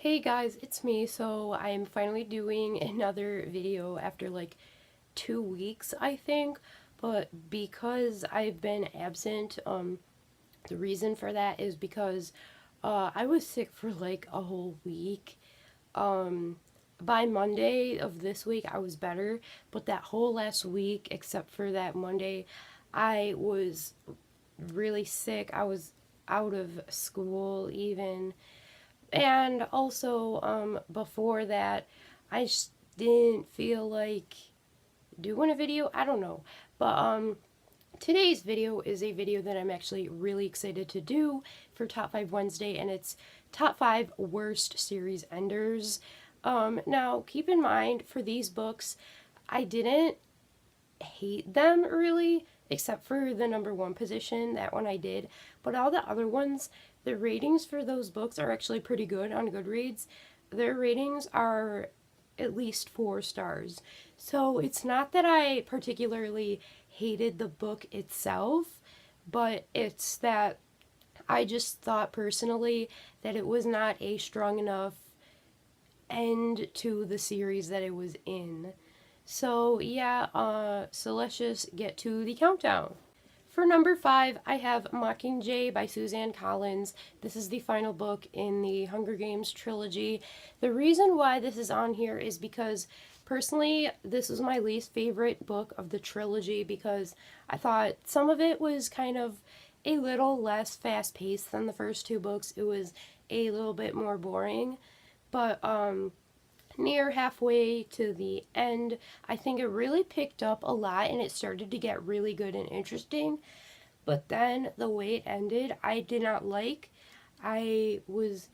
Hey guys, it's me. So I am finally doing another video after like 2 weeks, I think. But because I've been absent, the reason for that is because I was sick for like a whole week. Um, by Monday of this week, I was better, but that whole last week, except for that Monday, I was really sick. I was out of school even. And also, before that, I just didn't feel like doing a video. I don't know. But, today's video is a video that I'm actually really excited to do for Top 5 Wednesday, and it's Top 5 Worst Series Enders. Now, keep in mind, for these books, I didn't hate them really, except for the number one position. That one I did. But all the other ones, the ratings for those books are actually pretty good on Goodreads. Their ratings are at least 4 stars. So it's not that I particularly hated the book itself, but it's that I just thought personally that it was not a strong enough end to the series that it was in. So yeah, so let's just get to the countdown. For number 5, I have Mockingjay by Suzanne Collins. This is the final book in the Hunger Games trilogy. The reason why this is on here is because personally, this is my least favorite book of the trilogy because I thought some of it was kind of a little less fast-paced than the first two books. It was a little bit more boring, but near halfway to the end, I think it really picked up a lot and it started to get really good and interesting. But then the way it ended, I did not like. I was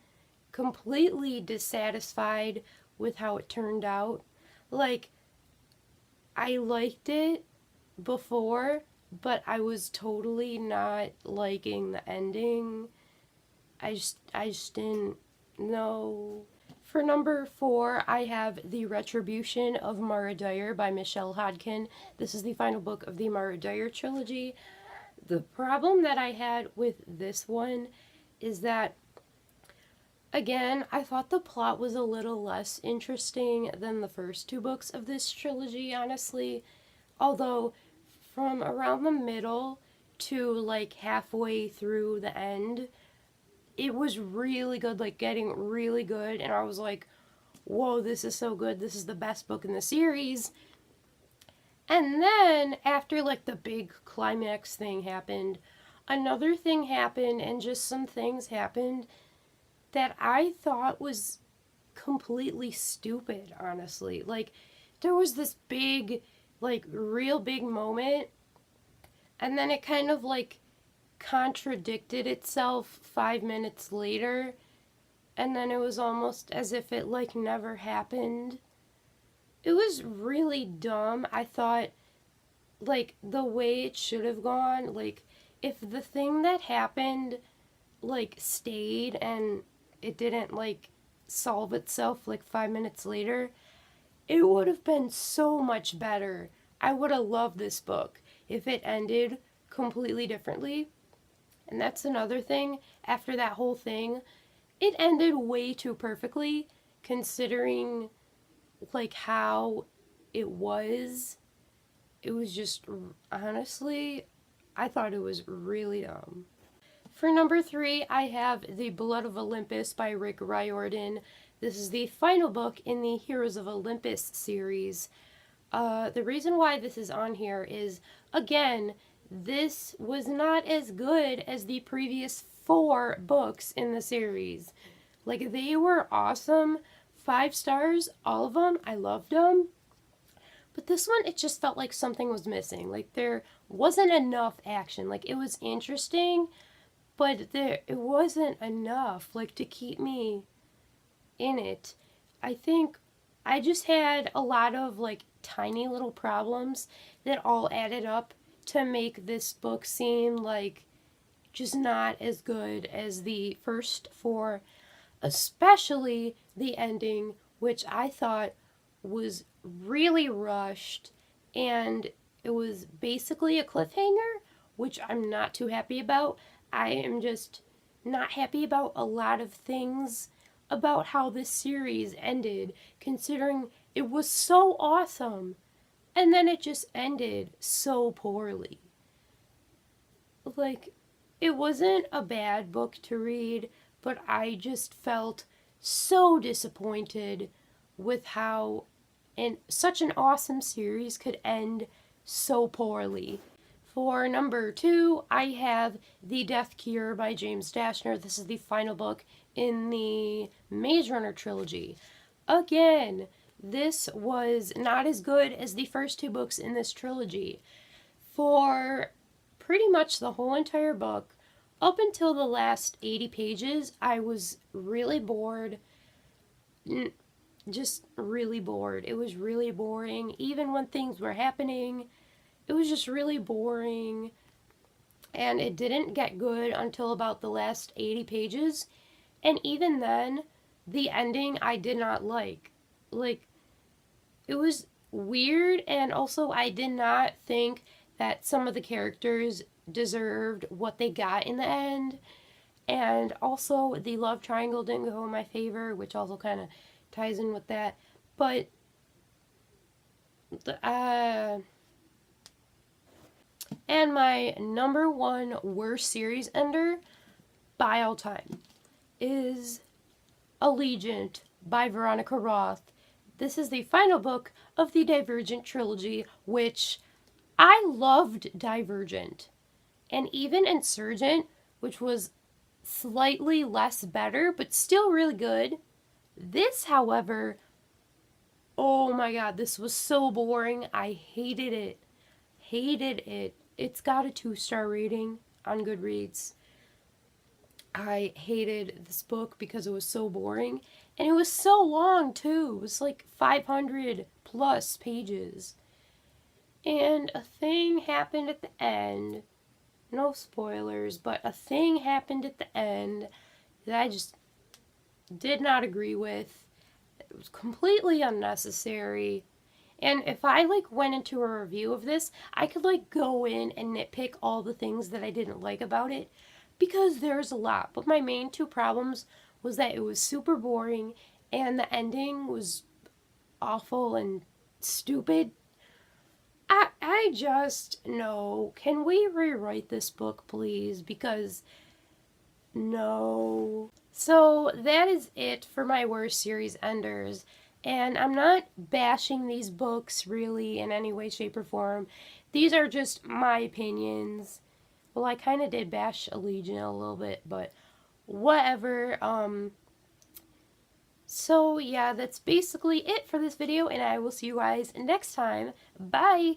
completely dissatisfied with how it turned out. Like, I liked it before, but I was totally not liking the ending. I just didn't know. For number 4, I have The Retribution of Mara Dyer by Michelle Hodkin. This is the final book of the Mara Dyer trilogy. The problem that I had with this one is that, again, I thought the plot was a little less interesting than the first two books of this trilogy, honestly. Although, from around the middle to like halfway through the end, it was really good, like getting really good, and I was like, whoa, this is so good, this is the best book in the series. And then, after like the big climax thing happened, another thing happened, and just some things happened that I thought was completely stupid, honestly. Like, there was this big, like, real big moment, and then it kind of like contradicted itself 5 minutes later, and then it was almost as if it like never happened. It was really dumb. I thought like the way it should have gone, like if the thing that happened like stayed and it didn't like solve itself like 5 minutes later, it would have been so much better. I would have loved this book if it ended completely differently. And that's another thing. After that whole thing, it ended way too perfectly considering like how it was. It was just, honestly, I thought it was really dumb. For number 3, I have The Blood of Olympus by Rick Riordan. This is the final book in the Heroes of Olympus series. The reason why this is on here is, again, this was not as good as the previous 4 books in the series. Like, they were awesome. 5 stars, all of them. I loved them. But this one, it just felt like something was missing. Like, there wasn't enough action. Like, it was interesting, but it wasn't enough, like, to keep me in it. I think I just had a lot of, like, tiny little problems that all added up to make this book seem like just not as good as the first 4, especially the ending, which I thought was really rushed, and it was basically a cliffhanger, which I'm not too happy about. I am just not happy about a lot of things, about how this series ended, considering it was so awesome. And then it just ended so poorly. Like, it wasn't a bad book to read, but I just felt so disappointed with how such an awesome series could end so poorly. For number 2, I have The Death Cure by James Dashner. This is the final book in the Maze Runner trilogy. Again, this was not as good as the first 2 books in this trilogy. For pretty much the whole entire book, up until the last 80 pages, I was really bored. Just really bored. It was really boring. Even when things were happening, it was just really boring. And it didn't get good until about the last 80 pages. And even then, the ending I did not like. Like, it was weird, and also I did not think that some of the characters deserved what they got in the end. And also, the love triangle didn't go in my favor, which also kind of ties in with that. But, and my number 1 worst series ender by all time is Allegiant by Veronica Roth. This is the final book of the Divergent trilogy, which I loved Divergent. And even Insurgent, which was slightly less better, but still really good. This, however, oh my god, this was so boring. I hated it. Hated it. It's got a 2-star rating on Goodreads. I hated this book because it was so boring. And it was so long, too. It was like 500 plus pages. And a thing happened at the end. No spoilers, but a thing happened at the end that I just did not agree with. It was completely unnecessary. And if I went into a review of this, I could go in and nitpick all the things that I didn't like about it, because there's a lot. But my main 2 problems was that it was super boring and the ending was awful and stupid. I just, no. Can we rewrite this book, please? Because, no. So, that is it for my worst series enders. And I'm not bashing these books, really, in any way, shape, or form. These are just my opinions. Well, I kind of did bash Allegiant a little bit, but whatever. So, yeah, that's basically it for this video, and I will see you guys next time. Bye!